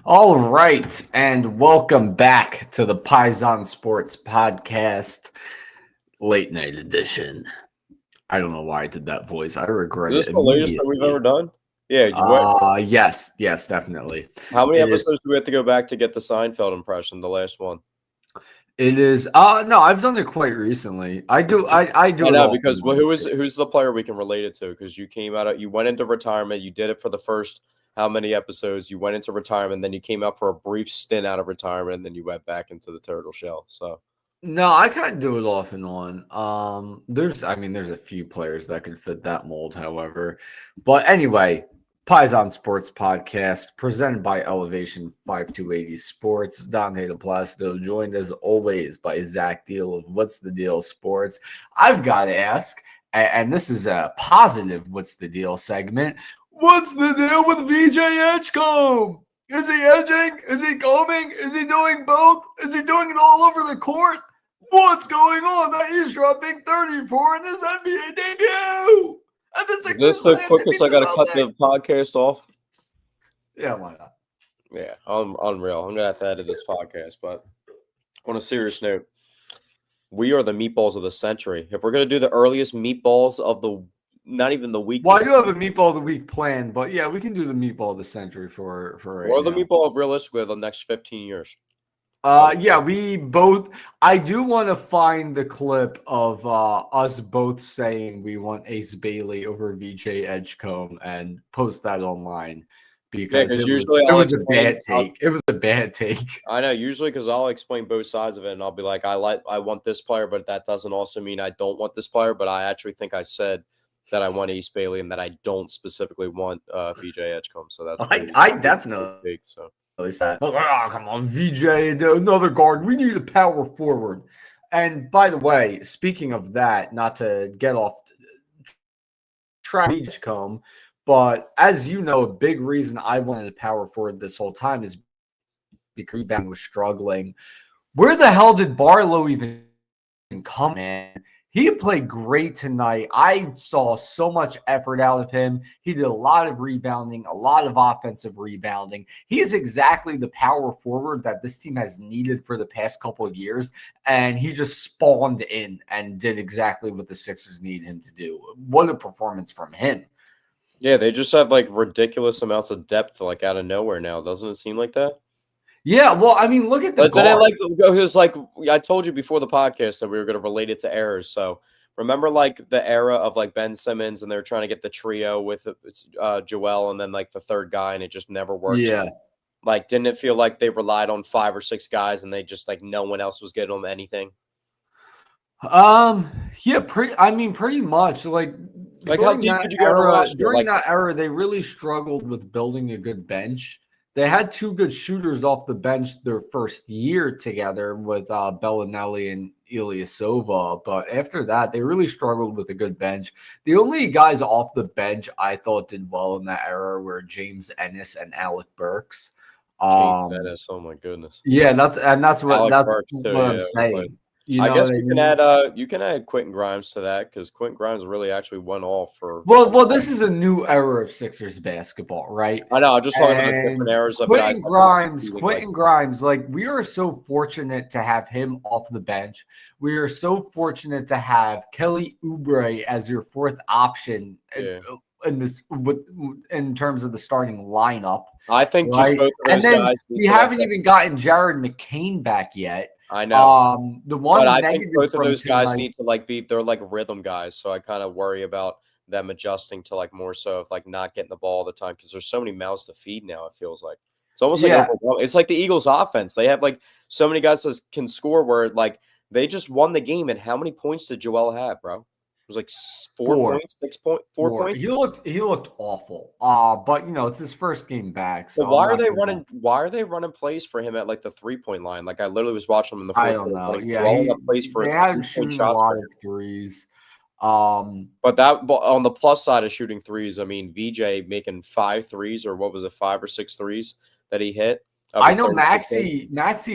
All right, and welcome back to the Paisan Sports Podcast, late night edition. I don't know why I did that voice. I regret Is it this the latest that we've ever immediately. done? Yeah. What? Yes, definitely. How many It is. episodes do we have to go back to get the Seinfeld impression? The last one. It is. No, I've done it quite recently. I I do it know often. because who's the player we can relate it to? Because you went into retirement. You did it for the first how many episodes? You went into retirement, then you came out for a brief stint out of retirement, and then you went back into the turtle shell. So No, I kind of do it off and on. There's a few players that could fit that mold, however. But anyway, Paisan Sports Podcast, presented by Elevation 5280 Sports. Dante DePlacido, joined as always by Zach Deal of What's the Deal Sports. I've got to ask, and this is a positive What's the Deal segment. What's the deal with VJ Edgecombe? Is he edging? Is he combing? Is he doing both? Is he doing it all over the court? What's going on that he's dropping 34 in his NBA debut? And the is Sixers this the land to quickest beat I the got to cut Celtics. the podcast off? Yeah, why not? Yeah, I'm unreal. I'm gonna have to edit this podcast. But on a serious note, we are the meatballs of the century. If we're gonna do the earliest meatballs of the not even the week. Well, I do have a meatball of the week planned, but yeah, we can do the meatball of the century for right Or the now. meatball of realistically the next 15 years. Yeah, we both. I do want to find the clip of us both saying we want Ace Bailey over VJ Edgecombe and post that online Yeah, because because it usually it I'll was a explain. bad take. It was a bad take. I know usually because I'll explain both sides of it, and I'll be like, I want this player, but that doesn't also mean I don't want this player. But I actually think I said that I want Ace Bailey and that I don't specifically want VJ Edgecombe. So that's I definitely big. So said, oh, come on, VJ, another guard. We need a power forward. And by the way, speaking of that, not to get off track, come, but as you know, a big reason I wanted a power forward this whole time is because rebound was struggling. Where the hell did Barlow even come, man? He played great tonight. I saw so much effort out of him. He did a lot of rebounding, a lot of offensive rebounding. He's exactly the power forward that this team has needed for the past couple of years, and he just spawned in and did exactly what the Sixers need him to do. What a performance from him. yeah, they just have like ridiculous amounts of depth, like out of nowhere now. Doesn't it seem like that? Yeah, well, I mean, look at the But then it guard. like it was like I told you before the podcast that we were going to relate it to errors. So remember like the era of like Ben Simmons and they're trying to get the trio with Joel and then like the third guy and it just never works. Yeah. Like didn't it feel like they relied on 5 or 6 guys and they just like no one else was getting them anything? Yeah, pretty much. Like Like how deep could you go in a roster? during Like that era, they really struggled with building a good bench. They had two good shooters off the bench their first year together with Bellinelli and Ilyasova, but after that, they really struggled with a good bench. The only guys off the bench I thought did well in that era were James Ennis and Alec Burks. James Ennis, oh my goodness. Yeah, that's Alec what Burks too, I'm yeah. saying. You I know guess what I you mean? can add Quentin Grimes to that because Quentin Grimes really actually went off for. Well, this is a new era of Sixers basketball, right? I know. I'm just talking about And different eras of guys. Quentin Grimes, like we are so fortunate to have him off the bench. We are so fortunate to have Kelly Oubre as your fourth option in terms of the starting lineup. I think right? just both of those guys. We haven't even gotten Jared McCain back yet. I know. The one but I negative think both of those guys tonight, need to like they're like rhythm guys. So I kind of worry about them adjusting to like more so of like not getting the ball all the time because there's so many mouths to feed now. It feels like it's almost like overwhelming. It's like the Eagles offense. They have like so many guys that can score where like they just won the game. And how many points did Joel have, bro? It was like 4 points, 4 points. He looked awful. But you know, it's his first game back. So why are they running plays for him at like the 3-point line? Like I literally was watching him in the fourth. I don't know. Yeah, they had him shooting a lot of threes. But on the plus side of shooting threes, I mean, VJ making 5 threes or what was it, 5 or 6 threes that he hit. I know Maxey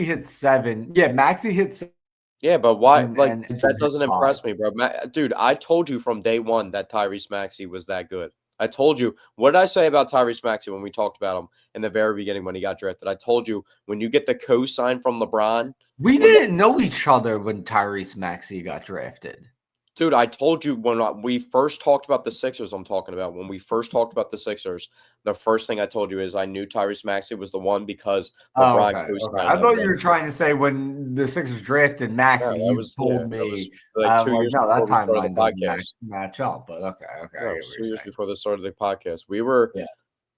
hit 7. Yeah, Maxey hit 7. Yeah, but why? That doesn't impress me, bro. Dude, I told you from day one that Tyrese Maxey was that good. I told you. What did I say about Tyrese Maxey when we talked about him in the very beginning when he got drafted? I told you when you get the co-sign from LeBron. We didn't know each other when Tyrese Maxey got drafted. Dude, I told you when we first talked about the Sixers, I'm talking about. When we first talked about the Sixers, the first thing I told you is I knew Tyrese Maxey was the one because LeBron co-signed I him. thought you were trying to say when the Sixers drafted Maxey, No, you told that was me. like 2 years no, that before we started the timeline doesn't podcast. match up. But okay, No, I it get what was 2 you're years saying. before they started the podcast. We were Yeah.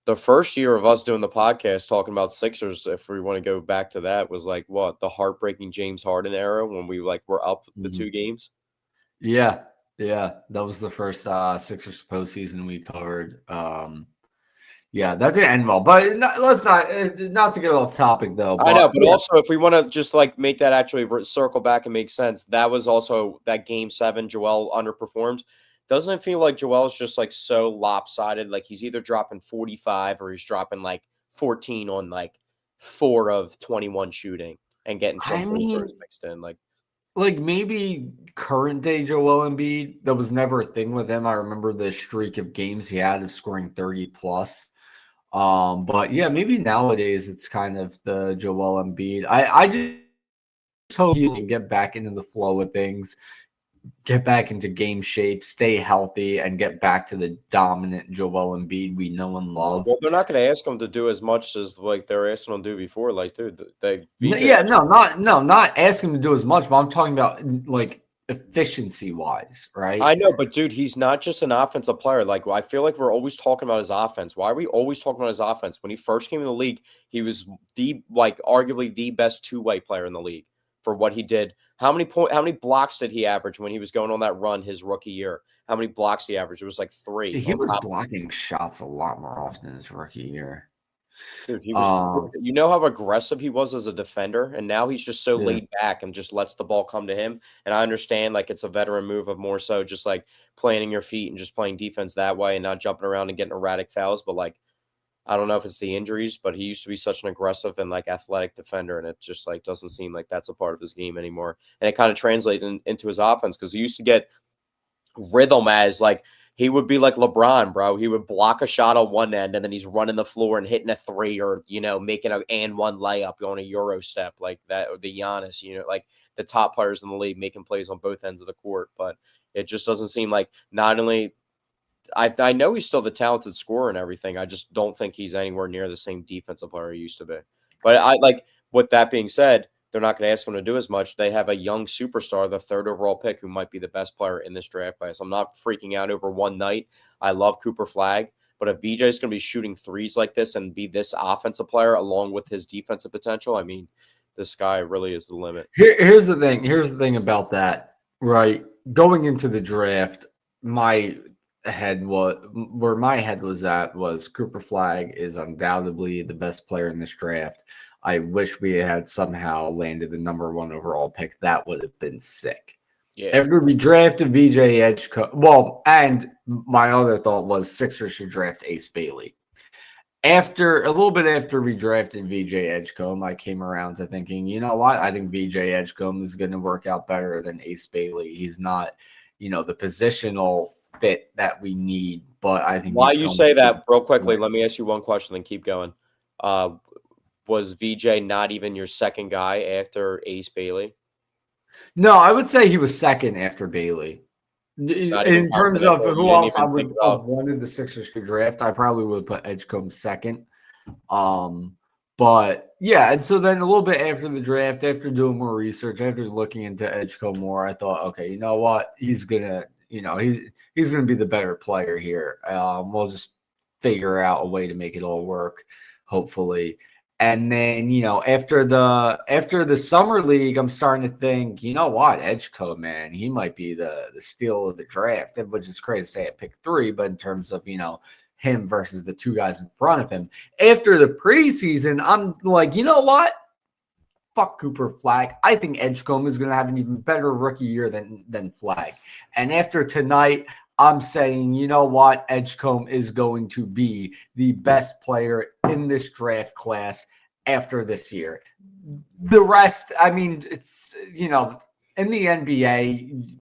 the first year of us doing the podcast talking about Sixers, if we want to go back to that, was like what, the heartbreaking James Harden era when we like were up the 2 games. Yeah, that was the first Sixers postseason we covered. Yeah, that didn't end well, but let's not to get off topic though. I know, but yeah. also if we want to just like make that actually circle back and make sense, that was also that game 7 Joel underperformed. Doesn't it feel like Joel's just like so lopsided? Like he's either dropping 45 or he's dropping like 14 on like 4 of 21 shooting and getting some free throws mixed in. Like maybe current day Joel Embiid, that was never a thing with him. I remember the streak of games he had of scoring 30 plus. But yeah, maybe nowadays it's kind of the Joel Embiid. I just hope he can get back into the flow of things, get back into game shape, stay healthy, and get back to the dominant Joel Embiid we know and love. Well, they're not going to ask him to do as much as like they're asking him to do before. Like, dude, not asking him to do as much, but I'm talking about like efficiency wise, right? I know, but dude, he's not just an offensive player. Like, I feel like we're always talking about his offense. Why are we always talking about his offense? When he first came in the league, he was arguably the best two-way player in the league for what he did. How many blocks did he average when he was going on that run his rookie year? How many blocks did he average? It was like 3. He was blocking shots a lot more often his rookie year. Dude, he was. You know how aggressive he was as a defender, and now he's just so laid back and just lets the ball come to him. And I understand, like, it's a veteran move of more so just like planting your feet and just playing defense that way and not jumping around and getting erratic fouls. But like, I don't know if it's the injuries, but he used to be such an aggressive and like athletic defender, and it just like doesn't seem like that's a part of his game anymore. And it kind of translates into his offense because he used to get rhythm as like. He would be like LeBron, bro. He would block a shot on one end, and then he's running the floor and hitting a 3 or, making an and one layup on a Euro step like that, or the Giannis, like the top players in the league making plays on both ends of the court. But it just doesn't seem like not only I know he's still the talented scorer and everything. I just don't think he's anywhere near the same defensive player he used to be. But with that being said, they're not going to ask him to do as much. They have a young superstar, the 3rd overall pick, who might be the best player in this draft class. I'm not freaking out over one night. I love Cooper Flagg, but if VJ is going to be shooting threes like this and be this offensive player along with his defensive potential, I mean, this guy really is the limit. Here's the thing. Here's the thing about that, right? Going into the draft, my head was at was Cooper Flagg is undoubtedly the best player in this draft. I wish we had somehow landed the number 1 overall pick. That would have been sick. Yeah. After we drafted VJ Edgecombe, and my other thought was Sixers should draft Ace Bailey. A little bit after we drafted VJ Edgecombe, I came around to thinking, you know what? I think VJ Edgecombe is going to work out better than Ace Bailey. He's not, the positional fit that we need, but I think. Why you say that real quickly? Let me ask you one question, then keep going. Was VJ not even your second guy after Ace Bailey? No, I would say he was second after Bailey. In terms of who else I would have wanted the Sixers to draft, I probably would put Edgecombe second. But yeah, and so then a little bit after the draft, after doing more research, after looking into Edgecombe more, I thought, okay, you know what? He's gonna, he's gonna be the better player here. We'll just figure out a way to make it all work, hopefully. And then, after the summer league, I'm starting to think, you know what, Edgecombe, man, he might be the steal of the draft, which is crazy to say at pick 3, but in terms of, him versus the 2 guys in front of him. After the preseason, I'm like, you know what? Fuck Cooper Flagg. I think Edgecombe is going to have an even better rookie year than Flagg. And after tonight, I'm saying, you know what? Edgecombe is going to be the best player in this draft class after this year. The rest, I mean, it's, in the NBA,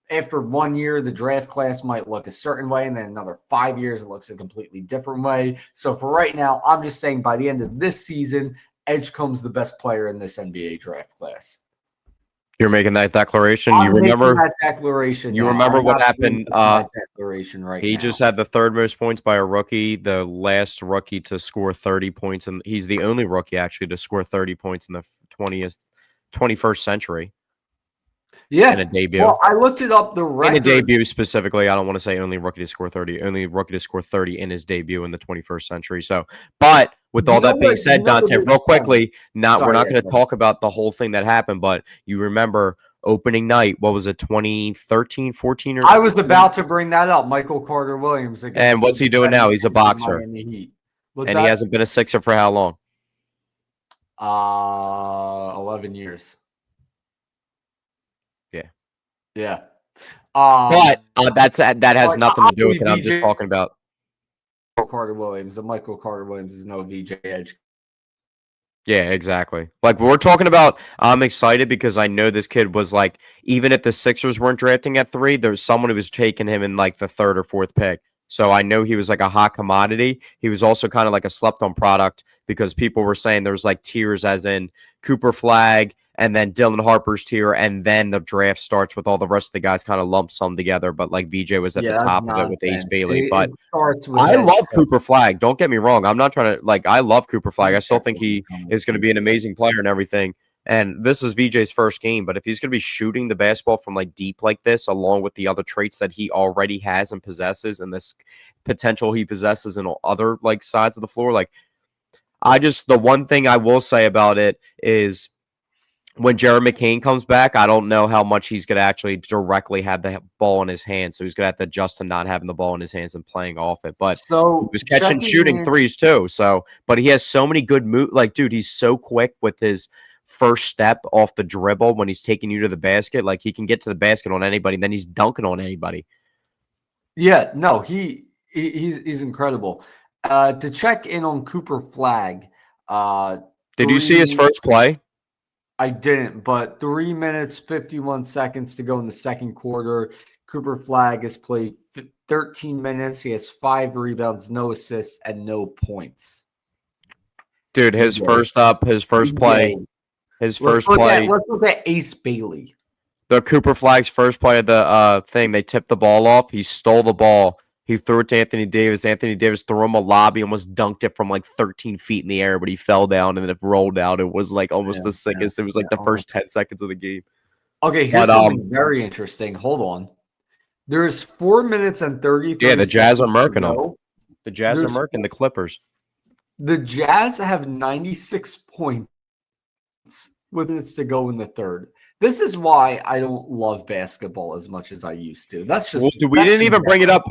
after 1 year, the draft class might look a certain way, and then another 5 years, it looks a completely different way. So for right now, I'm just saying by the end of this season, Edgecombe's the best player in this NBA draft class. You're making that declaration. I'm making that declaration. You now. remember I'm what not happened? that declaration right He now. just had the third most points by a rookie, the last rookie to score 30 points, and he's the only rookie actually to score 30 points in the 21st century. Yeah, in a debut. Well, I looked it up. The record in a debut specifically. I don't want to say only rookie to score 30. Only rookie to score 30 in his debut in the 21st century. So, but with all that being said, Dante, real quickly, we're not going to talk about the whole thing that happened, but you remember opening night, what was it, 2013, 14? I was about to bring that up. Michael Carter Williams. And what's he doing now? He's a boxer. He hasn't been a Sixer for how long? 11 years. Yeah. But that has nothing to do with it. I'm just talking about Carter Williams. And Michael Carter Williams is no VJ Edge. Yeah, exactly. Like we're talking about, I'm excited because I know this kid was like, even if the Sixers weren't drafting at 3, there's someone who was taking him in like the 3rd or 4th pick. So I know he was like a hot commodity. He was also kind of like a slept-on product because people were saying there was like tiers, as in Cooper Flag and then Dylan Harper's tier, and then the draft starts with all the rest of the guys kind of lumped some together. But like VJ was at the top of it with Ace Bailey. But I love Cooper Flag. Don't get me wrong. I'm not trying to I love Cooper Flag. I still think he is going to be an amazing player and everything. And this is VJ's first game, but if he's going to be shooting the basketball from like deep like this, along with the other traits that he already has and possesses, and this potential he possesses in other like sides of the floor, like the one thing I will say about it is when Jared McCain comes back, I don't know how much he's going to actually directly have the ball in his hands. So he's going to have to adjust to not having the ball in his hands and playing off it. But he was catching shooting threes too. So, but he has so many good moves. Like, dude, he's so quick with his first step off the dribble when he's taking you to the basket. Like, he can get to the basket on anybody, and then he's dunking on anybody. Yeah, no, he's incredible. To check in on Cooper Flag, did you see his first play? I didn't, but 3 minutes, 51 seconds to go in the second quarter. Cooper Flag has played 13 minutes. He has 5 rebounds, no assists, and no points. Dude, his first play. Let's look at Ace Bailey. The Cooper Flag's first play of the thing, they tipped the ball off. He stole the ball. He threw it to Anthony Davis. Anthony Davis threw him a lob. He almost dunked it from like 13 feet in the air, but he fell down and then it rolled out. It was like almost the sickest. It was like the first 10 seconds of the game. Okay, here's something very interesting. Hold on. There's 4 minutes and 33 Yeah, the Jazz are murking them. The Jazz are murking the Clippers. The Jazz have 96 points with minutes to go in the third. This is why I don't love basketball as much as I used to. That's just we didn't even bring it up,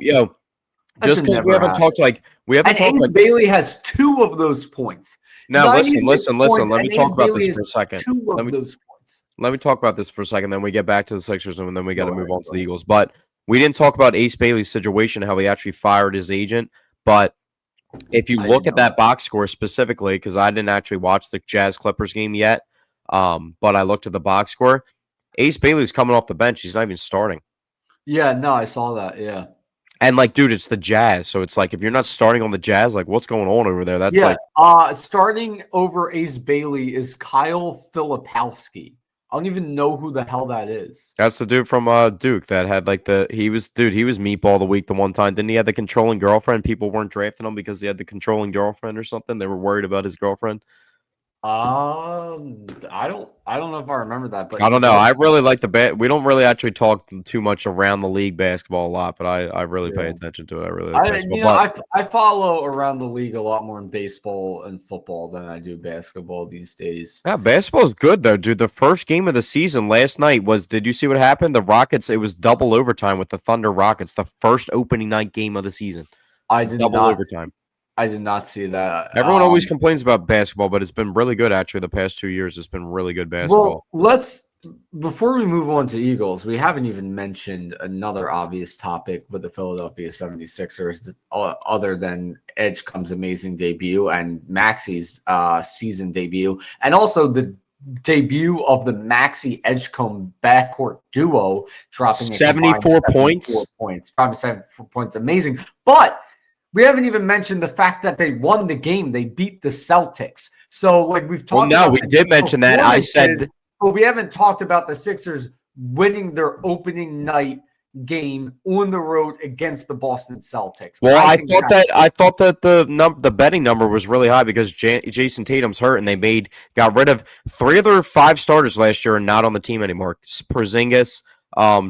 just because we haven't talked Ace Bailey has 2 of those points. Now listen. Let me talk about this for a second. Let me talk about this for a second. Then we get back to the Sixers, and then we got to move on to the Eagles. But we didn't talk about Ace Bailey's situation, how he actually fired his agent. But if you look at that box score specifically, because I didn't actually watch the Jazz Clippers game yet, but I looked at the box score. Ace Bailey's coming off the bench. He's not even starting. Yeah, no, I saw that. Yeah. And like, dude, it's the Jazz. So it's like, if you're not starting on the Jazz, like what's going on over there? That's starting over Ace Bailey is Kyle Filipowski. I don't even know who the hell that is. That's the dude from Duke that had like he was meatball the week the one time. Didn't he have the controlling girlfriend? People weren't drafting him because he had the controlling girlfriend or something. They were worried about his girlfriend. I don't know if I remember that, but I don't know. I really like we don't really actually talk too much around the league basketball a lot, but I really pay attention to it. I really like basketball. I follow around the league a lot more in baseball and football than I do basketball these days. Yeah, basketball's good though, dude. The first game of the season last night did you see what happened? The Rockets, it was double overtime with the Thunder Rockets, the first opening night game of the season. Double overtime. I did not see that. Everyone always complains about basketball, but it's been really good actually the past 2 years. It's been really good basketball. Well, before we move on to Eagles, we haven't even mentioned another obvious topic with the Philadelphia 76ers other than Edgecomb's amazing debut and Maxi's season debut, and also the debut of the Maxey Edgecombe backcourt duo, dropping 74 points. Dropping 74 points. Amazing. But we haven't even mentioned the fact that they won the game. They beat the Celtics. So, like we've talked about. We did mention that. I said. But we haven't talked about the Sixers winning their opening night game on the road against the Boston Celtics. Well, I thought that the betting number was really high because Jason Tatum's hurt and they got rid of 3 of their 5 starters last year and not on the team anymore. Porzingis,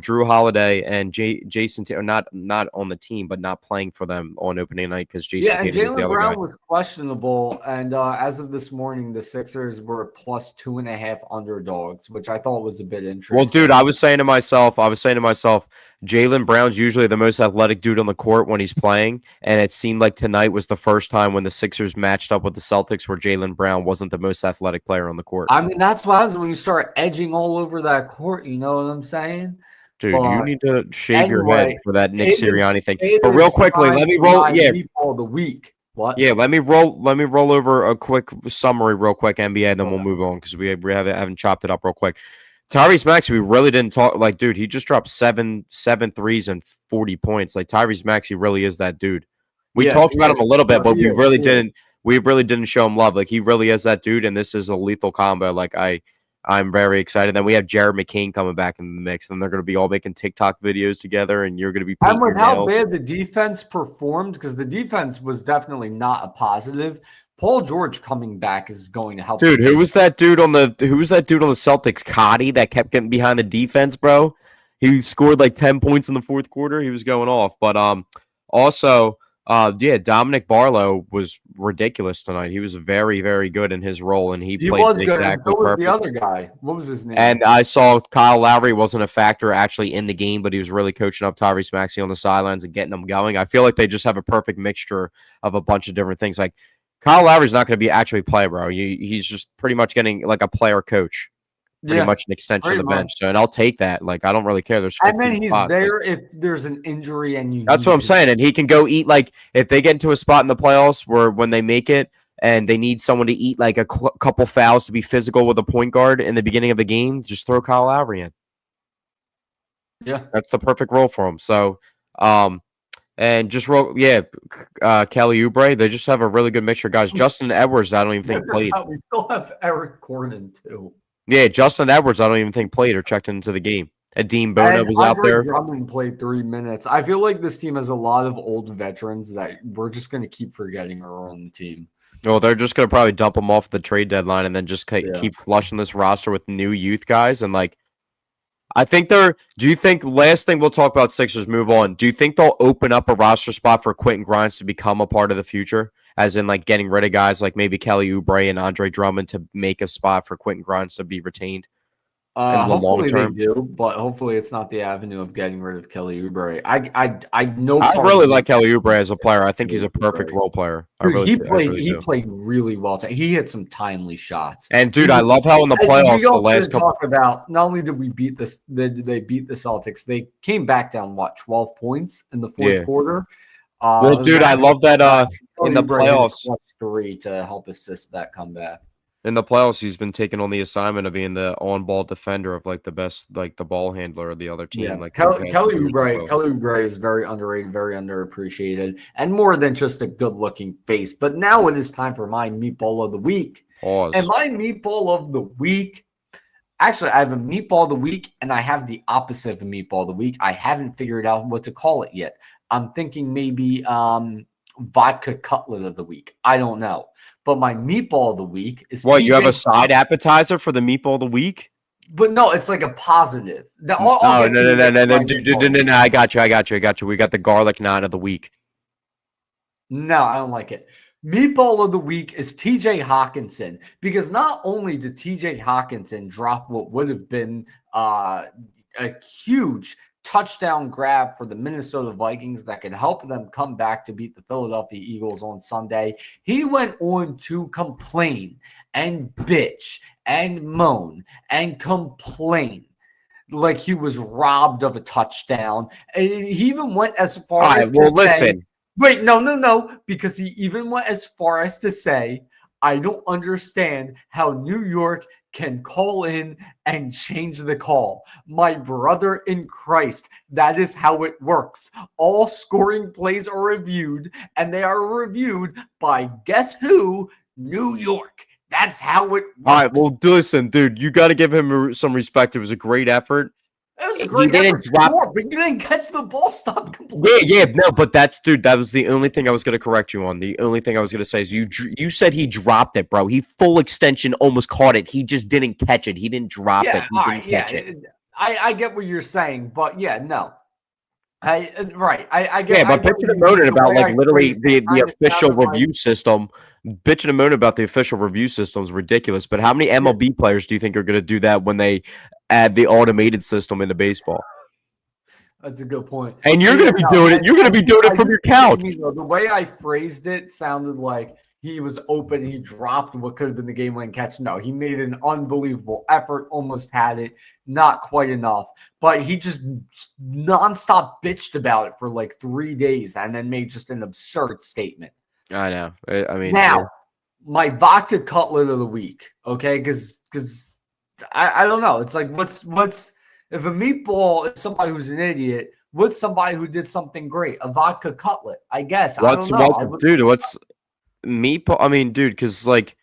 Drew Holiday, and Jason Tatum not on the team, but not playing for them on opening night because Jason Tatum is the other guy. Jaylen Brown was questionable, and as of this morning, the Sixers were plus 2.5 underdogs, which I thought was a bit interesting. Well, dude, I was saying to myself, Jaylen Brown's usually the most athletic dude on the court when he's playing, and it seemed like tonight was the first time when the Sixers matched up with the Celtics where Jaylen Brown wasn't the most athletic player on the court. I mean, that's what happens when you start edging all over that court, you know what I'm saying? Dude, you need to shave your head for that Nick Sirianni thing. But real quickly, let me roll. Yeah, the week. What? Yeah, let me roll over a quick summary, real quick, NBA, and then we'll move on because we haven't chopped it up real quick. Tyrese Maxey, we really didn't talk. Like, dude, he just dropped seven threes and 40 points. Like, Tyrese Maxey really is that dude. We talked about him a little bit, but we really didn't. We really didn't show him love. Like, he really is that dude, and this is a lethal combo. Like, I'm very excited. Then we have Jared McCain coming back in the mix, and they're going to be all making TikTok videos together, and you're going to be painting your nails. And with how bad the defense performed, because the defense was definitely not a positive. Paul George coming back is going to help. Dude, who was that dude on the Celtics? Cotty that kept getting behind the defense, bro. He scored like 10 points in the fourth quarter. He was going off. But also, Dominic Barlow was ridiculous tonight. He was very, very good in his role, and he played exactly perfect. Was the other guy? What was his name? And I saw Kyle Lowry wasn't a factor actually in the game, but he was really coaching up Tyrese Maxey on the sidelines and getting them going. I feel like they just have a perfect mixture of a bunch of different things. Like, Kyle Lowry's not going to be actually play, bro. He's just pretty much getting like a player coach, pretty much an extension of the bench. So, and I'll take that. Like, I don't really care. There's 15 and then he's spots. there if there's an injury and you. That's what I'm saying. And he can go eat, like, if they get into a spot in the playoffs where when they make it and they need someone to eat like a couple fouls to be physical with a point guard in the beginning of the game, just throw Kyle Lowry in. Yeah, that's the perfect role for him. So, and just Kelly Oubre, they just have a really good mixture, guys. Justin Edwards, I don't even think played. We still have Eric Gordon too. Yeah, Justin Edwards, I don't even think played or checked into the game. Dean Bono was out there. Drummond played 3 minutes. I feel like this team has a lot of old veterans that we're just going to keep forgetting are on the team. Well, they're just going to probably dump them off the trade deadline and then just keep flushing this roster with new youth guys. And, like, I think do you think, last thing we'll talk about Sixers, move on. Do you think they'll open up a roster spot for Quentin Grimes to become a part of the future? As in, like, getting rid of guys like maybe Kelly Oubre and Andre Drummond to make a spot for Quentin Grimes to be retained? Hopefully they do, but hopefully it's not the avenue of getting rid of Kelly Oubre. I know. I really like Kelly Oubre as a player. I think he's a perfect role player. He played really well. He hit some timely shots. And dude, I love how in the playoffs the last couple. Talk about not only did we beat this, they beat the Celtics. They came back down 12 points in the fourth quarter. Well, dude, I love that in the playoffs. 3 to help assist that comeback. In the playoffs, he's been taking on the assignment of being the on-ball defender of like the best, like the ball handler of the other team. Yeah. Like Kelly Oubre is very underrated, very underappreciated, and more than just a good-looking face. But now it is time for my meatball of the week. Pause. And my meatball of the week, actually, I have a meatball of the week, and I have the opposite of a meatball of the week. I haven't figured out what to call it yet. I'm thinking maybe vodka cutlet of the week. I don't know. But my meatball of the week is you have a side appetizer for the meatball of the week? But no, it's like a positive. No, I got you. We got the garlic naan of the week. No, I don't like it. Meatball of the week is TJ Hawkinson, because not only did TJ Hawkinson drop what would have been a huge touchdown grab for the Minnesota Vikings that could help them come back to beat the Philadelphia Eagles on Sunday, he went on to complain and bitch and moan and complain like he was robbed of a touchdown. And he even went as far as listen. Wait, no, because he even went as far as to say, I don't understand how New York can call in and change the call. My brother in Christ, that is how it works. All scoring plays are reviewed, and they are reviewed by guess who? New York. That's how it works. All right, well, listen, dude, you got to give him some respect. It was a great effort. It was a great effort, sure, but you didn't catch the ball. Stop complaining. Yeah, no, but dude, that was the only thing I was going to correct you on. The only thing I was going to say is you said he dropped it, bro. He full extension almost caught it. He just didn't catch it. He didn't drop it. He didn't catch it. I get what you're saying, but yeah, no. I get. Yeah, but bitching and moaning about like literally the official review system. Bitching and moaning about the official review system is ridiculous. But how many MLB players do you think are going to do that when they add the automated system into baseball? That's a good point. And you're going to be doing it. You're going to be doing it from your couch. The way I phrased it sounded like he was open. He dropped what could have been the game-winning catch. No, he made an unbelievable effort. Almost had it. Not quite enough. But he just nonstop bitched about it for like 3 days and then made just an absurd statement. I know. I mean, now, my vodka cutlet of the week, okay? Because I don't know. It's like what's if a meatball is somebody who's an idiot, what's somebody who did something great? A vodka cutlet, I guess. What's meatball? I mean, dude, because like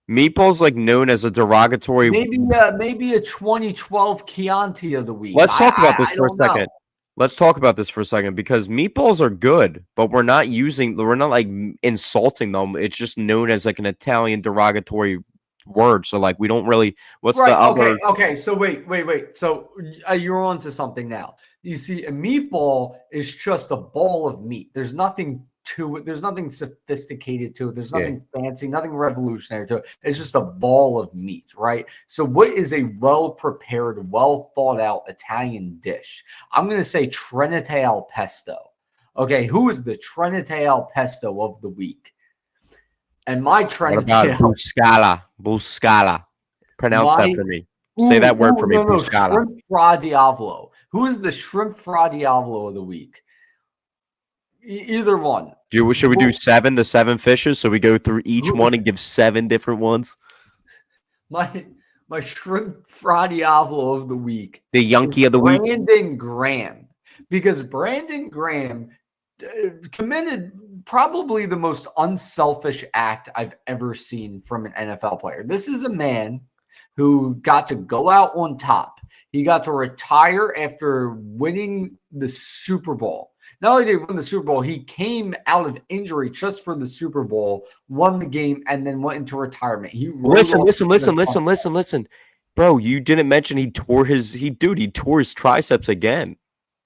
meatball's like known as a derogatory. Maybe a 2012 Chianti of the week. Let's talk about this for a second. Let's talk about this for a second because meatballs are good, but we're not like insulting them. It's just known as like an Italian derogatory word. So like we don't really. What's the other? Okay. So wait. So you're on to something now. You see, a meatball is just a ball of meat. There's nothing to it. There's nothing sophisticated to it. There's nothing fancy, nothing revolutionary to it. It's just a ball of meat, right? So what is a well-prepared, well-thought-out Italian dish? I'm going to say Trinite al pesto. Okay, who is the Trinite al pesto of the week? And my Trinite al Buscala. Pronounce that for me. Say that word for me. Buscala. Shrimp fra diavolo. Who is the shrimp fra diavolo of the week? Either one. Should we do the 7 fishes? So we go through each one and give 7 different ones. My shrimp fra diavolo of the week. The Yankee of the week. Brandon Graham. Because Brandon Graham committed probably the most unselfish act I've ever seen from an NFL player. This is a man who got to go out on top. He got to retire after winning the Super Bowl. Not only did he win the Super Bowl, he came out of injury just for the Super Bowl, won the game, and then went into retirement. Listen. Bro, you didn't mention he tore his triceps again.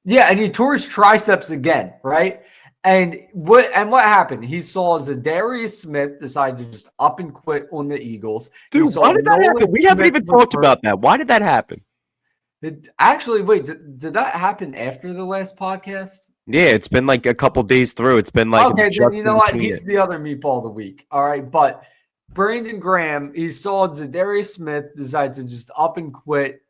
Yeah, and he tore his triceps again, right? And what happened? He saw Zadarius Smith decide to just up and quit on the Eagles. Dude, why did that happen? We haven't even talked about that. Why did that happen? Did that happen after the last podcast? Yeah, it's been like a couple days through. It's been like okay. Then you know what? He's the other meatball of the week. All right, but Brandon Graham, he saw Zadarius Smith decide to just up and quit,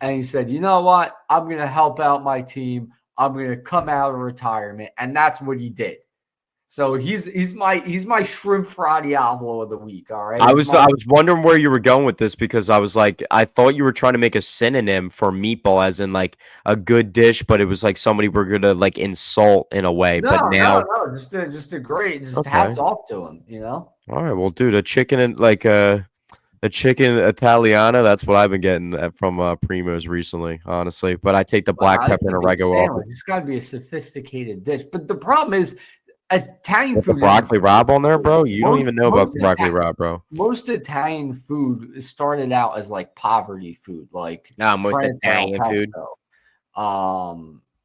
and he said, "You know what? I'm going to help out my team. I'm going to come out of retirement," and that's what he did. So he's my shrimp fra diavolo of the week. All right. I was wondering where you were going with this because I was like, I thought you were trying to make a synonym for meatball, as in like a good dish, but it was like somebody we're gonna like insult in a way. No, just a great, hats off to him. You know. All right, well, dude, a chicken Italiana. That's what I've been getting from Primo's recently, honestly. But I take the black pepper and oregano. It's got to be a sophisticated dish, but the problem is. Italian food. The broccoli rabe on there, bro. You don't even know about the broccoli rabe, bro. Most Italian food started out as like poverty food, like most Italian food.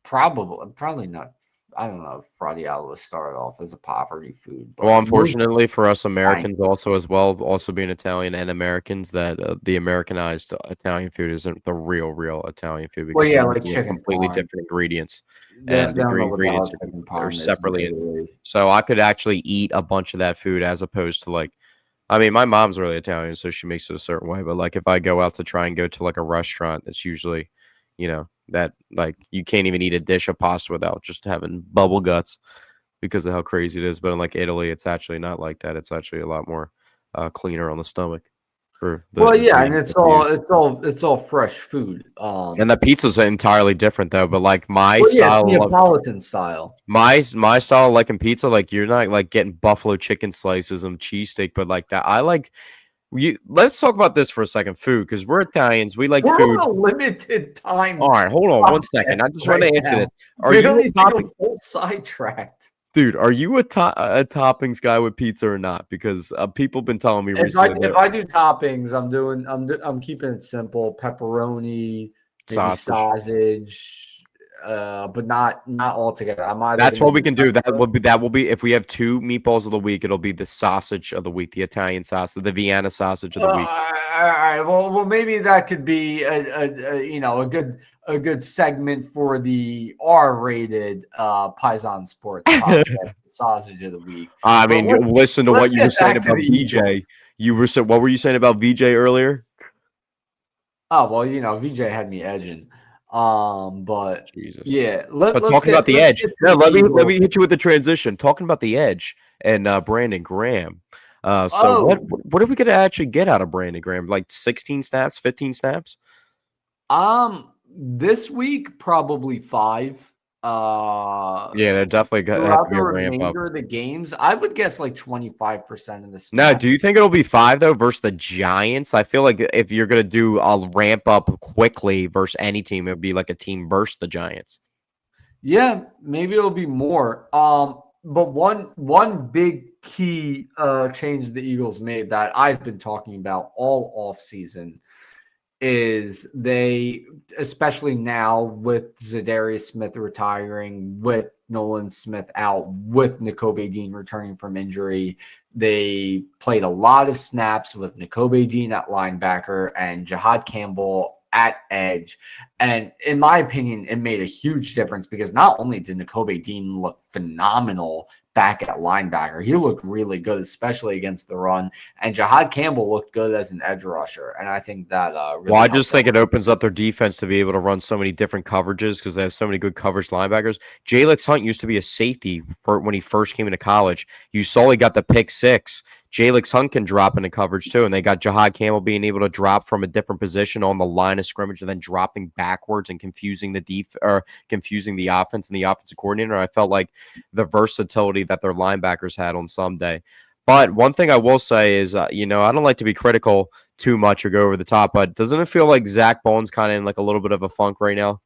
Probably not. I don't know if Fradiolo started off as a poverty food. Well, unfortunately for us Americans, also being Italian and Americans, that the Americanized Italian food isn't the real Italian food because like chicken, completely different ingredients. And the ingredients are separately. So I could actually eat a bunch of that food as opposed to like, I mean, my mom's really Italian, so she makes it a certain way. But like, if I go out to try and go to like a restaurant, it's usually, that like you can't even eat a dish of pasta without just having bubble guts because of how crazy it is. But in like Italy, it's actually not like that. It's actually a lot more cleaner on the stomach. for Well, the yeah, and ingredients that they use. it's all fresh food. And the pizza's entirely different though. But like my Well, yeah, it's style of Neapolitan style. my style of liking pizza, like you're not like getting buffalo chicken slices and cheesesteak, but like that I like you. Let's talk about this for a second. Food, because we're Italians, we like We're food. on a limited All time right, hold on one second. I podcast just want right to answer this. now. Are We you don't a need to go topping full sidetracked. dude? Are you a toppings guy with pizza or not? Because people been telling me recently If that I do toppings, I'm keeping it simple: pepperoni, maybe sausage. sausage, but not all together. I'm either That's gonna what we do can do. pepperoni. That will be if we have two meatballs of the week, it'll be the sausage of the week, the Italian sausage, the Vienna sausage of the week. All right. Well, maybe that could be a good segment for the R-rated Paisan Sports podcast, sausage of the week. I But mean, listen to let's what you were get saying back to about the VJ. Eagles. You were saying what were you saying about VJ earlier? Oh well, VJ had me edging. But Jesus. yeah, But talking about the let's edge, get to no, the let Eagles. me hit you with the transition. Talking about the edge and Brandon Graham. So Oh, what are we gonna actually get out of Brandon Graham? Like 16 snaps, 15 snaps? this week probably 5. Yeah, they're definitely gonna have to Throughout be the a ramp up. remainder of the games, I would guess like 25% of the Now, do snaps. you think it'll be 5 though versus the Giants? I feel like if you're gonna do a ramp up quickly versus any team, it would be like a team versus the Giants. Yeah, maybe it'll be more. But one big key change the Eagles made that I've been talking about all off season is they, especially now with Zadarius Smith retiring, with Nolan Smith out, with Nakobe Dean returning from injury, they played a lot of snaps with Nakobe Dean at linebacker and Jahad Campbell at edge. And in my opinion, it made a huge difference because not only did Nakobe Dean look phenomenal back at linebacker, he looked really good, especially against the run. And Jahad Campbell looked good as an edge rusher. And I think that Well, really I helped just them. think it opens up their defense to be able to run so many different coverages because they have so many good coverage linebackers. Jalex Hunt used to be a safety for when he first came into college. You saw he got the pick 6. Jalex Hunt can drop into coverage too, and they got Jahad Campbell being able to drop from a different position on the line of scrimmage and then dropping backwards and confusing confusing the offense and the offensive coordinator. I felt like the versatility that their linebackers had on Sunday. But one thing I will say is, I don't like to be critical too much or go over the top, but doesn't it feel like Zach Bone's kind of in like a little bit of a funk right now?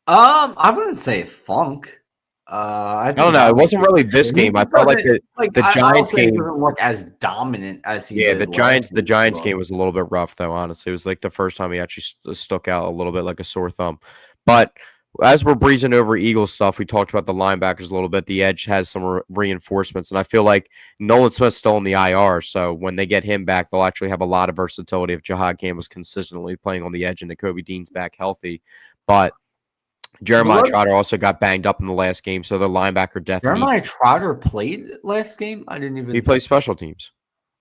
I wouldn't say funk. I I don't think know. that It was wasn't really this he game. I just felt like doesn't the I'll Giants say he game. doesn't look as dominant as he Yeah, did last The week. Giants But game was a little bit rough, though. Honestly, it was like the first time he actually stuck out a little bit like a sore thumb. But as we're breezing over Eagles stuff, we talked about the linebackers a little bit. The edge has some reinforcements, and I feel like Nolan Smith's still in the IR. So when they get him back, they'll actually have a lot of versatility if Jahad Campbell's consistently playing on the edge and Nakobe Dean's back healthy. But Jeremiah let Trotter also got banged up in the last game, so the linebacker depth needs. Jeremiah Trotter played last game? I didn't He even. plays special teams.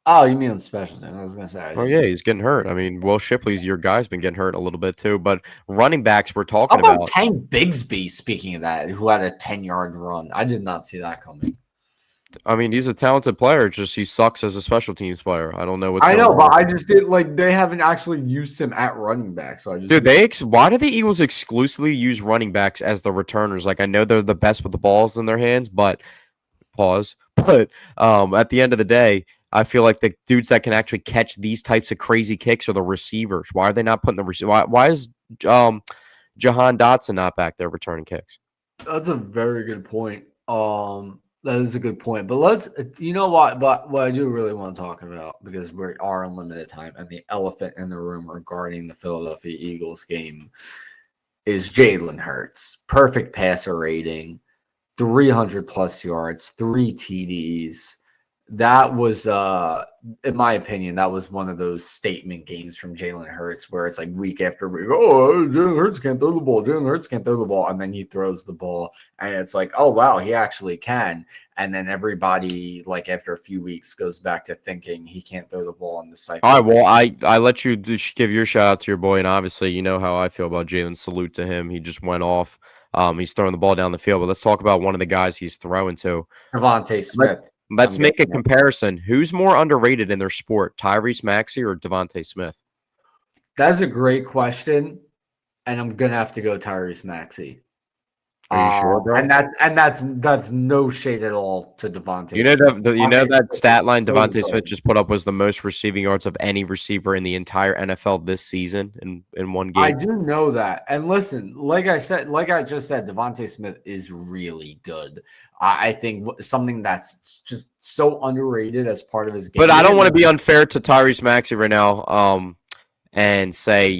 Oh, you mean on special teams? I was gonna say I Oh didn't. yeah, he's getting hurt. I mean, Will Shipley's your guy's been getting hurt a little bit too. But running backs we're How talking about about. Tank Bigsby? Speaking of that, who had a 10-yard run, I did not see that coming. I mean, he's a talented player. It's just he sucks as a special teams player. I don't know what's I going know, on. but I just did they haven't actually used him at running back, so I just Dude, why do the Eagles exclusively use running backs as the returners? Like I know they're the best with the balls in their hands, but pause. But at the end of the day, I feel like the dudes that can actually catch these types of crazy kicks are the receivers. Why are they not putting the receiver? Why is Jahan Dotson not back there returning kicks? That's a very good point. That is a good point. But let's, you know what? But what I do really want to talk about, because we are on limited time, and the elephant in the room regarding the Philadelphia Eagles game is Jalen Hurts. Perfect passer rating, 300 plus yards, 3 TDs. That was, in my opinion, that was one of those statement games from Jalen Hurts where it's like week after week, oh, Jalen Hurts can't throw the ball. Jalen Hurts can't throw the ball. And then he throws the ball, and it's like, oh, wow, he actually can. And then everybody, like after a few weeks, goes back to thinking he can't throw the ball in the cycle. All right, well, I let you give your shout out to your boy, and obviously you know how I feel about Jalen. Salute to him. He just went off. He's throwing the ball down the field. But let's talk about one of the guys he's throwing to. Devontae Smith. Let's make a comparison. Who's more underrated in their sport, Tyrese Maxey or Devontae Smith? That's a great question, and I'm gonna have to go Tyrese Maxey. Are you sure, bro? And that's no shade at all to Devontae. You know that stat line so Devontae good. Smith just put up was the most receiving yards of any receiver in the entire NFL this season in one game. I do know that. And listen, like I just said, Devontae Smith is really good. I think something that's just so underrated as part of his game. But I don't want to be unfair to Tyrese Maxey right now. And say,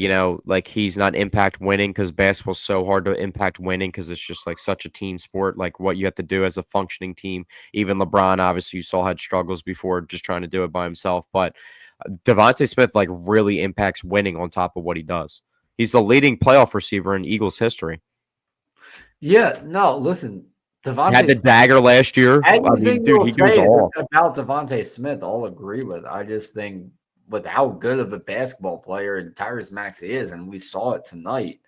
like he's not impact winning because basketball's so hard to impact winning because it's just like such a team sport, like what you have to do as a functioning team. Even LeBron, obviously, you saw had struggles before just trying to do it by himself. But Devontae Smith like really impacts winning on top of what he does. He's the leading playoff receiver in Eagles history. Yeah, no, listen. Devontae had the dagger last year. Anything he goes off. About Devontae Smith, I'll agree with. I just think with how good of a basketball player Tyrese Maxey is, and we saw it tonight.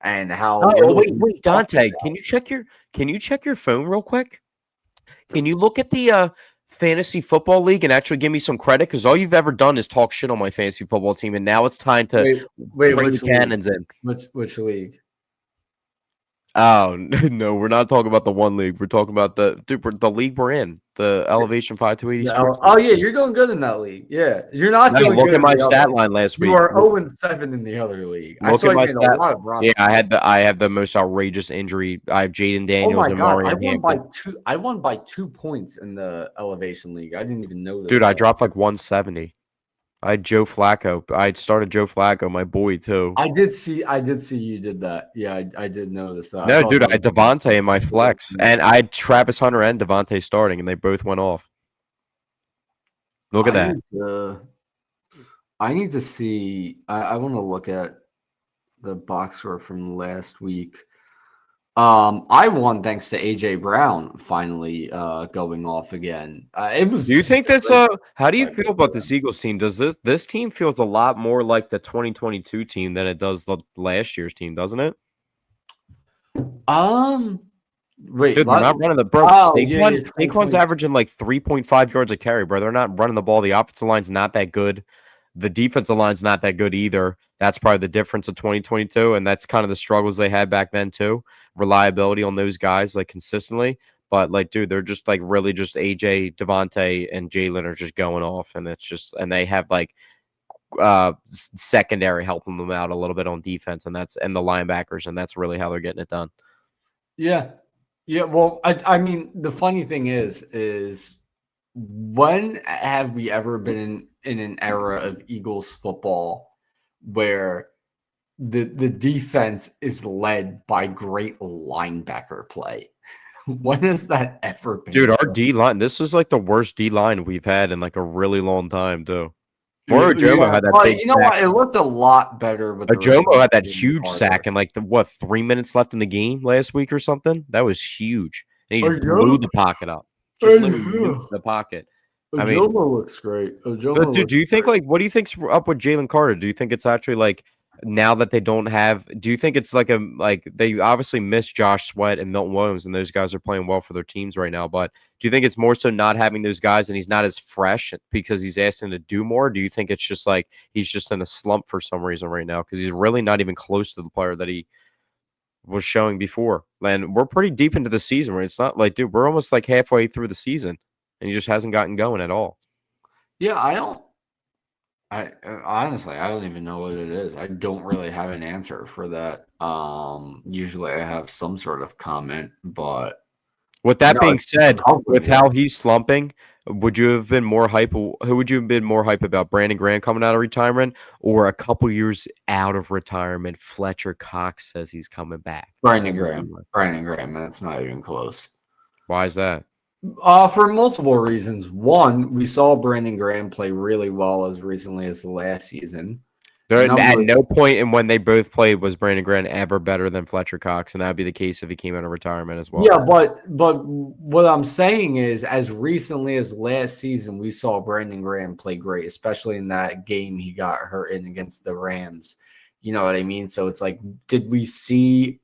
And how wait, Dante, can you check your phone real quick? Can you look at the fantasy football league and actually give me some credit? Because all you've ever done is talk shit on my fantasy football team, and now it's time to bring the cannons in. Which league? Oh no, we're not talking about the one league. We're talking about the league we're in, the Elevation 5280 Sports. Oh yeah, you're doing good in that league. Yeah, you're not doing look good. Look at my stat line last week. You are 0-7 in the other league. Look at my stat. Yeah, I have the most outrageous injury. I have Jaden Daniels and Mario Hampton. I won by 2 points in the Elevation League. I didn't even know this. Dude, I dropped like 170. I had Joe Flacco. I started Joe Flacco, my boy, too. I did see you did that. Yeah, I did notice that. No, dude, I had Devontae in my flex, and I had Travis Hunter and Devontae starting, and they both went off. Look at that. I need to see. I want to look at the box score from last week. I won thanks to AJ Brown finally going off again. It was. Do you think that's how do you feel about this Eagles team? Does this team feels a lot more like the 2022 team than it does the last year's team, doesn't it? Wait, dude, they're not running the bro. Saquon's averaging like 3.5 yards a carry, bro. They're not running the ball. The offensive line's not that good. The defensive line's not that good either. That's probably the difference of 2022, and that's kind of the struggles they had back then too. Reliability on those guys, like consistently. But like, dude, they're just like really just AJ, Devontae, and Jalen are just going off, and it's just and they have like secondary helping them out a little bit on defense, and the linebackers, and that's really how they're getting it done. Yeah. Well, I mean, the funny thing is when have we ever been in an era of Eagles football where the defense is led by great linebacker play? When has that ever been? Dude, our D line, this is like the worst D line we've had in like a really long time, too. Or Jomo had that big sack. You know what? It looked a lot better with Jomo had that huge sack in like 3 minutes left in the game last week or something. That was huge. And he just blew the pocket up. Just literally blew the pocket. I mean, Jomo looks great. But dude, do you think what do you think's up with Jalen Carter? Do you think it's actually like now that they don't have? Do you think it's like they obviously miss Josh Sweat and Milton Williams, and those guys are playing well for their teams right now? But do you think it's more so not having those guys and he's not as fresh because he's asking to do more? Do you think it's just like he's just in a slump for some reason right now because he's really not even close to the player that he was showing before? And we're pretty deep into the season where it's not like, dude, we're almost like halfway through the season. And he just hasn't gotten going at all. Yeah, I honestly, I don't even know what it is. I don't really have an answer for that. Usually I have some sort of comment, but with that being said, with how he's slumping, would you have been more hype? Who would you have been more hype about? Brandon Graham coming out of retirement or a couple years out of retirement? Fletcher Cox says he's coming back. Brandon Graham. That's not even close. Why is that? For multiple reasons. One, we saw Brandon Graham play really well as recently as the last season. At no point in when they both played was Brandon Graham ever better than Fletcher Cox, and that would be the case if he came out of retirement as well. Yeah, but what I'm saying is, as recently as last season, we saw Brandon Graham play great, especially in that game he got hurt in against the Rams. You know what I mean? So it's like, did we see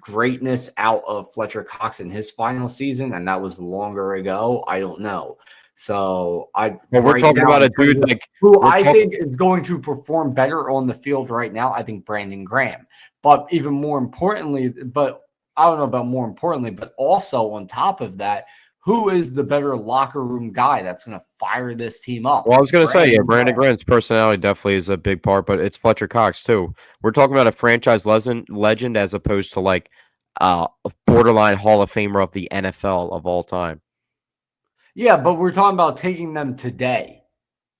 greatness out of Fletcher Cox in his final season, and that was longer ago. I don't know. So we're talking about a dude like who I think is going to perform better on the field right now. I think Brandon Graham, but even more importantly, but I don't know about more importantly, but also on top of that, who is the better locker room guy that's going to fire this team up? Well, I was going to say, yeah, Brandon Graham's personality definitely is a big part, but it's Fletcher Cox too. We're talking about a franchise legend as opposed to like a borderline Hall of Famer of the NFL of all time. Yeah, but we're talking about taking them today.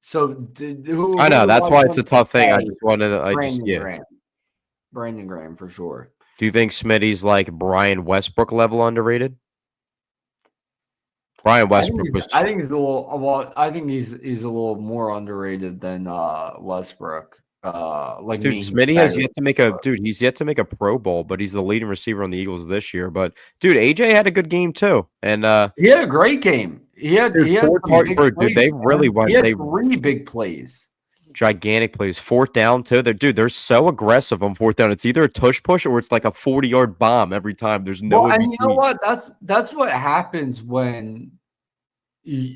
So I know that's why it's a tough thing. I just wanted to. Brandon Graham for sure. Do you think Smitty's like Brian Westbrook level underrated? Brian Westbrook was. I think he's a little. Well, I think he's a little more underrated than Westbrook. Like dude, Smitty has yet to make a He's yet to make a Pro Bowl, but he's the leading receiver on the Eagles this year. But dude, AJ had a good game too, and he had a great game. He had dude, they really went. He had 3 big plays. Gigantic plays. 4th down too. They're so aggressive on 4th down. It's either a tush push or it's like a 40-yard bomb every time. There's no. Well, and you know what? That's what happens when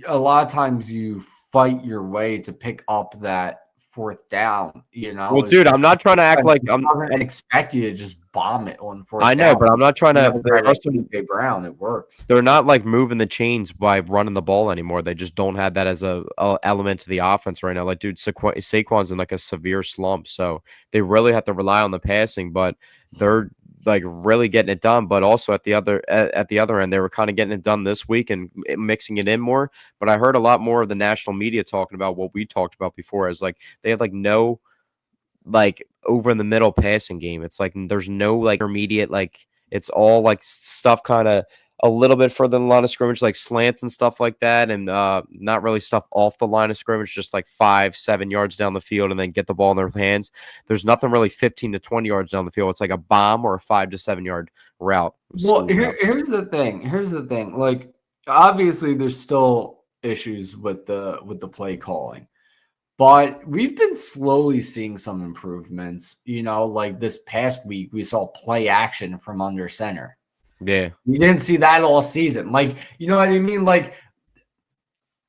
a lot of times you fight your way to pick up that 4th down. You know. Well, dude, I'm not trying to act like I'm. I expect you to just bomb it on 4th. I know, but I'm not trying to. Brown, it works. They're not like moving the chains by running the ball anymore. They just don't have that as a element to the offense right now. Like, dude, Saquon's in like a severe slump, so they really have to rely on the passing. But they're like really getting it done. But also at the other end, they were kind of getting it done this week and mixing it in more. But I heard a lot more of the national media talking about what we talked about before, as like they had like no like over in the middle passing game. It's like there's no like intermediate, like it's all like stuff kind of a little bit further than the line of scrimmage, like slants and stuff like that, and not really stuff off the line of scrimmage, just like 5-7 yards down the field and then get the ball in their hands. There's nothing really 15 to 20 yards down the field. It's like a bomb or a 5 to 7 yard route. Well, here's the thing. Like, obviously there's still issues with the play calling. But we've been slowly seeing some improvements. You know, like this past week, we saw play action from under center. Yeah. We didn't see that all season. Like, you know what I mean? Like,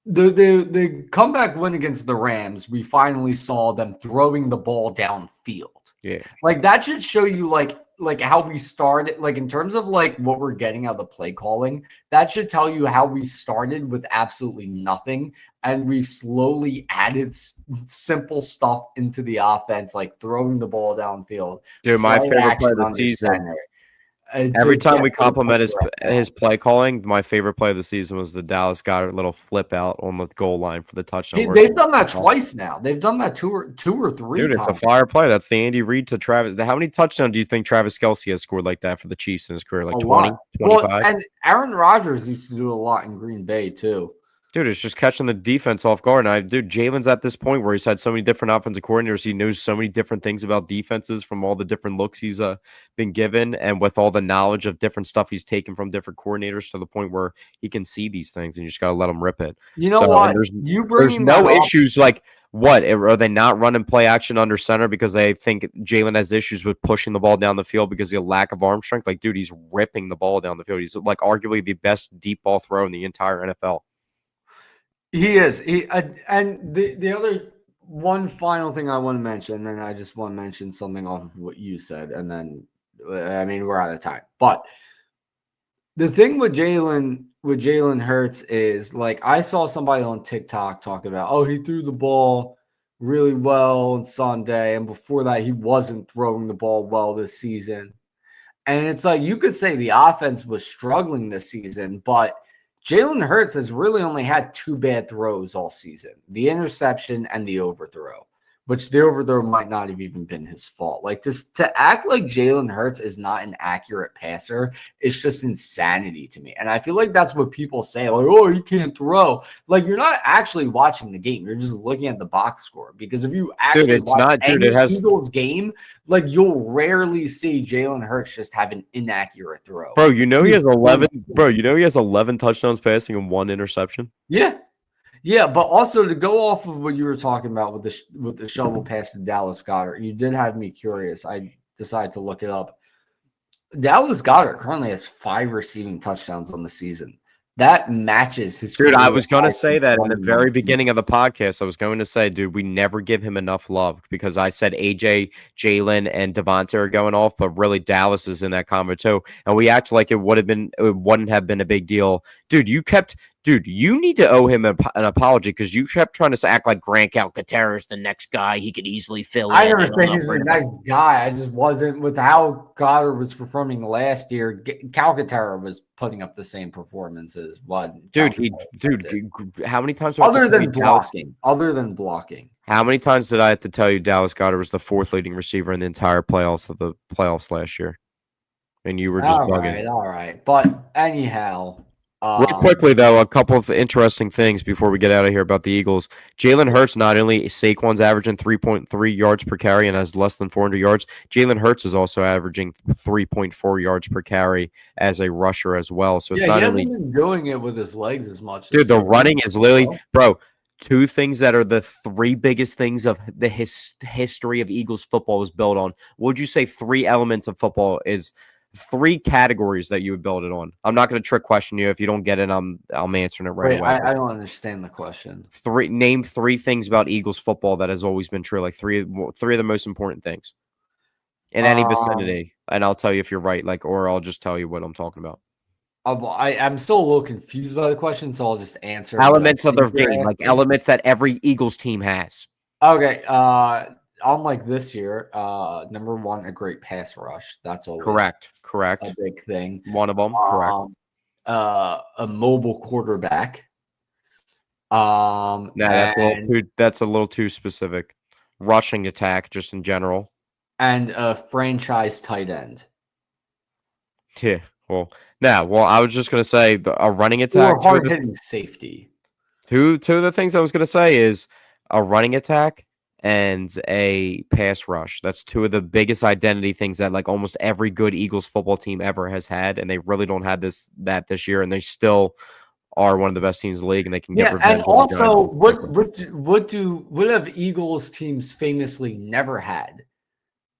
the comeback win against the Rams, we finally saw them throwing the ball downfield. Yeah. Like, that should show you, like how we started, like in terms of like what we're getting out of the play calling, that should tell you how we started with absolutely nothing. And we've slowly added simple stuff into the offense, like throwing the ball downfield. Dude, my favorite play of the season. Every time we compliment his play calling, my favorite play of the season was the Dallas Goedert little flip out on the goal line for the touchdown. They've done that twice now. They've done that two or three times. Dude, it's a fire play. That's the Andy Reid to Travis. How many touchdowns do you think Travis Kelce has scored like that for the Chiefs in his career? Like 20, 25? Well, and Aaron Rodgers used to do a lot in Green Bay too. Dude, it's just catching the defense off guard. And Jalen's at this point where he's had so many different offensive coordinators. He knows so many different things about defenses from all the different looks he's been given, and with all the knowledge of different stuff he's taken from different coordinators to the point where he can see these things, and you just got to let him rip it. You know what? There's no issues like what? Are they not running play action under center because they think Jalen has issues with pushing the ball down the field because of the lack of arm strength? Like, dude, he's ripping the ball down the field. He's like arguably the best deep ball throw in the entire NFL. He is. And the other one final thing I want to mention, and I just want to mention something off of what you said, and then I mean we're out of time. But the thing with Jalen Hurts is, like, I saw somebody on TikTok talk about, oh, he threw the ball really well on Sunday, and before that he wasn't throwing the ball well this season. And it's like, you could say the offense was struggling this season, but Jalen Hurts has really only had 2 bad throws all season, the interception and the overthrow, which the overthrow might not have even been his fault. Like, to act like Jalen Hurts is not an accurate passer, it's just insanity to me. And I feel like that's what people say, like, oh, he can't throw. Like, you're not actually watching the game. You're just looking at the box score. Because if you actually watch any Eagles game, like, you'll rarely see Jalen Hurts just have an inaccurate throw. Bro, you know he has 11. Bro, you know he has 11 touchdowns passing and 1 interception. Yeah. Yeah, but also to go off of what you were talking about with the shovel pass to Dallas Goedert, you did have me curious. I decided to look it up. Dallas Goedert currently has 5 receiving touchdowns on the season. That matches his Dude, I career was going to high say from that in the very 2019. beginning of the podcast. I was going to say, dude, we never give him enough love because I said AJ, Jalen, and Devontae are going off, but really Dallas is in that combo too. And we act like it wouldn't have been a big deal. Dude, you need to owe him an apology because you kept trying to act like Grant Calcaterra is the next guy. He could easily fill I in. never And I'm said not he's the worried about. next guy. I just wasn't with how Goddard was performing last year. Calcaterra was putting up the same performances. What Dude, Calcaterra did. how many times do I have to Other tell you than Dallas? blocking. Other than blocking. How many times did I have to tell you Dallas Goedert was the 4th leading receiver in the entire playoffs last year? And you were just bugging. All right. But anyhow, Real quickly, though, a couple of interesting things before we get out of here about the Eagles. Jalen Hurts, not only Saquon's averaging 3.3 yards per carry and has less than 400 yards, Jalen Hurts is also averaging 3.4 yards per carry as a rusher as well. So it's yeah, he not hasn't only, been doing it with his legs as much. dude, It's the the running running, is literally, bro. bro, two things that are the 3 biggest things of the history of Eagles football is built on. Would you say 3 elements of football is 3 categories that you would build it on? I'm not going to trick question you. If you don't get it, I'm answering it right Wait, away. I don't understand the question. Name 3 things about Eagles football that has always been true. Like three of the most important things in any Um, vicinity, and I'll tell you if you're right. Or I'll just tell you what I'm talking about. I'm still a little confused by the question, so I'll just answer what I Elements of think the you're game, like asking. elements that every Eagles team has. Okay. Unlike this year, number one, a great pass rush. That's always a Correct. big thing. One of them. Correct. A mobile quarterback. No, And that's a little too specific. Rushing attack, just in general. a franchise tight end. Yeah. Well, I was just gonna say a running attack. Or hard hitting safety. Two of the things I was gonna say is a running attack and a pass rush. That's 2 of the biggest identity things that like almost every good Eagles football team ever has had, and they really don't have this year, and they still are one of the best teams in the league, and they can get Yeah, and revenge on the Giants. also what have Eagles teams famously never had?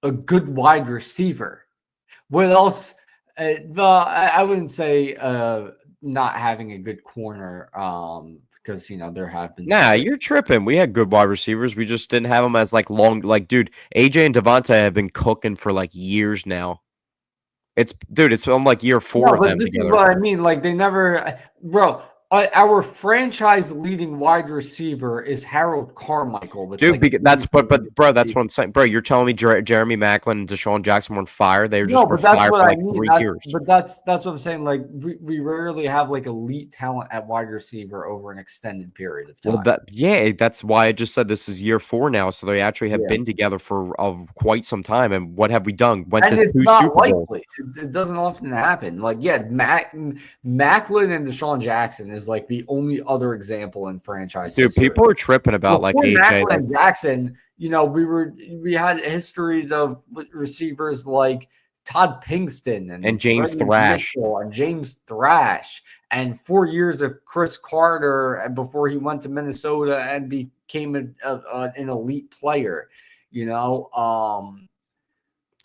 A good wide receiver. What else? I wouldn't say not having a good corner because there have been some Nah, great. you're tripping. We had good wide receivers. We just didn't have them as like long. Like, dude, AJ and Devontae have been cooking for like years now. It's on like year 4 No, of but them this is together. what I mean. Like they never, bro. Our franchise leading wide receiver is Harold Carmichael with Dude, like that's but bro, that's what I'm saying, bro. You're telling me Jeremy Maclin and Deshaun Jackson were on fire? They no, just were but that's fire what for I like mean. 3 years. That's what I'm saying. Like we rarely have like elite talent at wide receiver over an extended period of Well, time. that's why I just said this is year 4 now. So they actually have Yeah. been together for quite some time. And what have we done? Went And to it's 2 not Super Bowls. likely. It doesn't often happen. Like, yeah, Macklin and Deshaun Jackson is like the only other example in franchise Dude, history. people are tripping about like Before AJ. Macklin and Jackson, we had histories of receivers like Todd Pinkston And and James Freddie Thrash. Mitchell and James Thrash, and 4 years of Chris Carter before he went to Minnesota and became an elite player.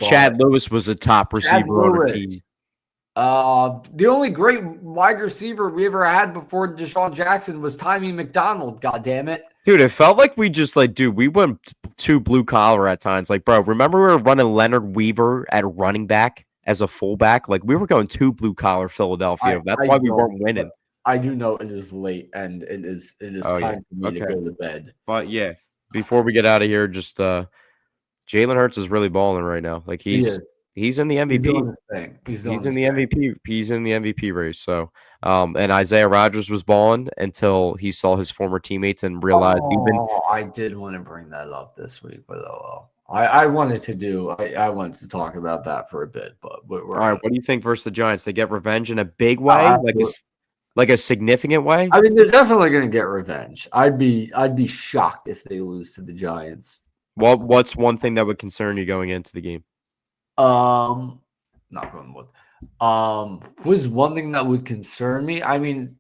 Chad But Lewis was a top Chad receiver on our team. Lewis. The only great wide receiver we ever had before Deshaun Jackson was Timmy McDonald. God damn it, Dude, it felt like we just we went too blue collar at times. Like, bro, remember we were running Leonard Weaver at running back as a fullback? Like, we were going too blue collar Philadelphia. That's I why we don't. weren't winning. I do know it is late and it is Oh yeah, time for me to okay. go to bed. But yeah, before we get out of here, just Jalen Hurts is really balling right now. Like He is. he's in the He's MVP. doing his thing. He's doing his thing. MVP. He's in the MVP race. So, and Isaiah Rodgers was balling until he saw his former teammates and realized I did want to bring that up this week, but I wanted to talk about that for a bit, but we're all right. What do you think versus the Giants? They get revenge in a big way, like a significant way. I mean, they're definitely going to get revenge. I'd be shocked if they lose to the Giants. What's one thing that would concern you going into the game? Not going wood. Was one thing that would concern me. I mean,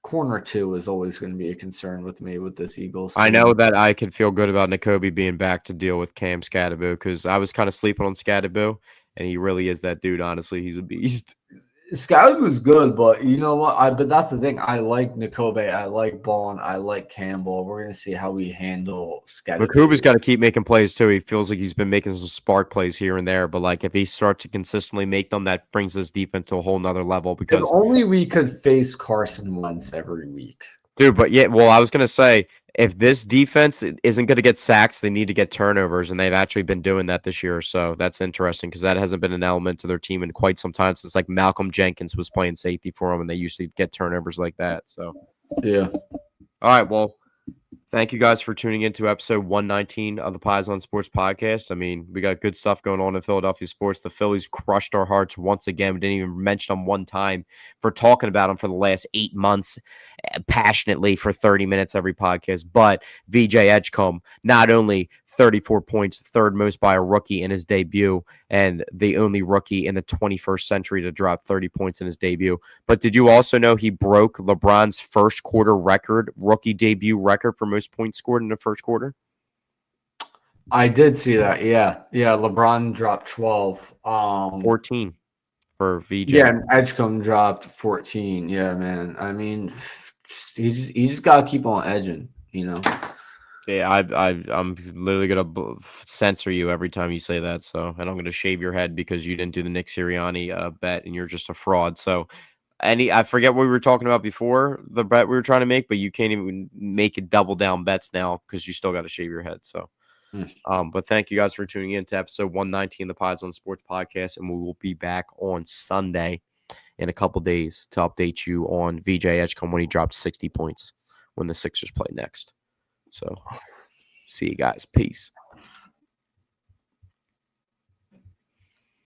corner 2 is always going to be a concern with me with this Eagles team. I know that I can feel good about Nakobe being back to deal with Cam Scadaboo because I was kind of sleeping on Scadaboo, and he really is that dude. Honestly, he's a beast. Scouting was good, but you know what? But that's the thing. I like Nakobe. I like Bond. I like Campbell. We're gonna see how we handle Makuba's Skadich. got to keep making plays too. He feels like he's been making some spark plays here and there, but like if he starts to consistently make them, that brings his defense to a whole nother level. If Because only we could face Carson Wentz every week. dude, but yeah, well, I was gonna say if this defense isn't gonna get sacks, they need to get turnovers, and they've actually been doing that this year. So that's interesting because that hasn't been an element to their team in quite some time since like Malcolm Jenkins was playing safety for them, and they usually get turnovers like that. So Yeah. all right, well. Thank you guys for tuning in to episode 119 of the Paisan Sports Podcast. I mean, we got good stuff going on in Philadelphia sports. The Phillies crushed our hearts once again. We didn't even mention them one time for talking about them for the last 8 months passionately for 30 minutes every podcast. But VJ Edgecombe, not only 34 points, third most by a rookie in his debut, and the only rookie in the 21st century to drop 30 points in his debut. But did you also know he broke LeBron's first quarter record, rookie debut record for most points scored in the first quarter? I did see that. Yeah. Yeah. LeBron dropped 12. 14 for VJ. Yeah, and Edgecombe dropped 14. Yeah, man. I mean, you just gotta keep on edging, you know. Yeah, I'm literally gonna censor you every time you say that. So, and I'm gonna shave your head because you didn't do the Nick Sirianni bet, and you're just a fraud. So, I forget what we were talking about before the bet we were trying to make, but you can't even make it double down bets now because you still got to shave your head. So, but thank you guys for tuning in to episode 119 of the Paisan Sports Podcast, and we will be back on Sunday in a couple days to update you on VJ Edgecombe when he dropped 60 points when the Sixers play next. So, see you guys. Peace.